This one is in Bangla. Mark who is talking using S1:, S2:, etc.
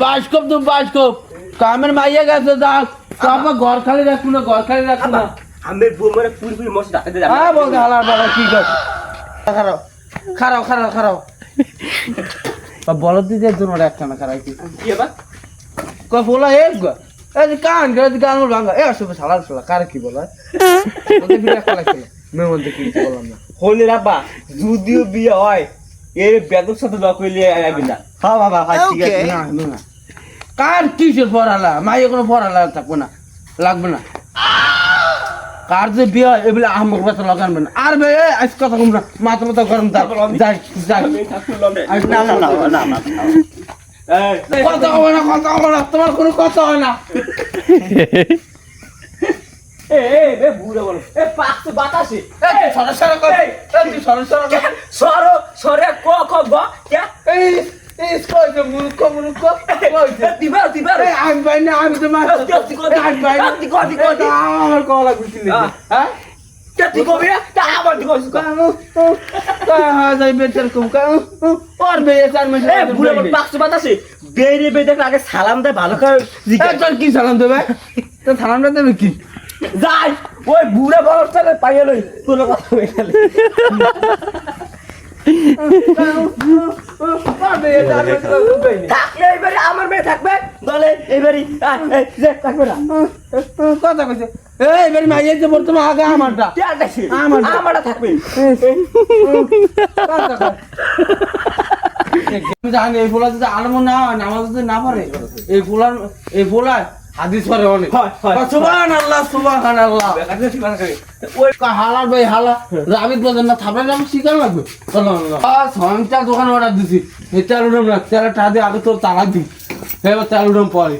S1: বাসকপ তো বাসকপ কামের মাইয়া গেছে যা কাপা ঘর খালি রাখবো না ঘর খালি রাখবো না
S2: আমি বোমারে পুরি পুরি মশলা ডাকাতে যাব
S1: হ্যাঁ বলতে হালার বাবা কি কর খারাপ খারাপ খারাপ খারাপ বলদ দিতে জন্য একটা না খারাপ
S2: কি বাবা
S1: কয় ফোলা এক গো এই কান গড়ে গান ভাঙা এ আসবে শালা শালা কার কি বলা বলতে বিয়া খেলা খেলা মেমন দেখি বললাম না
S2: হইলে রাব্বা যদিও বিয়ে হয় এর বেদক সাথে লক হইলে আইবি না হ্যাঁ বাবা হ্যাঁ ঠিক আছে
S1: না না কার কিসের পড়ালা মাইয়া কোনো পড়ালা থাকবো না লাগবে না কার যে বিয়ে এগুলো আমার কথা লাগানবে না আর ভাই আজ কথা কম না মাথা মাথা গরম যাই যাই
S2: না না না না না
S1: কথা হবে না কথা হবে না তোমার কোনো কথা হয় না
S2: এ বুড়া বলো এ পাকতে বাতাসে
S1: সরা সরা কর তুই সরা সরা কর
S2: সর সরে ক খ গ কে
S1: এই স্কোর যে মুরুখ মুরুখ কইছে
S2: দিবার দিবার
S1: এই আমি ভাই না আমি তো মার আমি ভাই না আমার কলা গুছিলি হ্যাঁ
S2: তুই কবি না তা আবার তুই কইছ
S1: হ্যাঁ যাই বেচার কম আর বেচার মানে
S2: এ বুড়া বল পাকতে বাতাসে বেরে বে দেখ আগে সালাম দে ভালো করে
S1: তোর কি সালাম দেবে তো সালামটা দেবে কি
S2: যাই ওই বুড়া বলটারে পাইয়ে লই তোর কথা কইলে থাকলে এবারে আমার মেয়ে থাকবে দলে এবারে যে থাকবে না
S1: কথা কইছে এই বেরি মাইয়ে যে বর্তমান আগে আমারটা
S2: আমারটা থাকবে
S1: জানি এই ফুলা যদি আলম না হয় নামাজ যদি না পারে এই ফুলা হাদিস পরে অনেক সুবহানাল্লাহ সুবহানাল্লাহ ওই হালার ভাই হালা রাবিত বাজার না থাপড়ে নাম শিকার লাগবে সঞ্চার দোকানে অর্ডার দিছি এই তেল উঠাম না তেল টা দিয়ে আগে তোর তালা দিই এবার তেল উঠাম পরে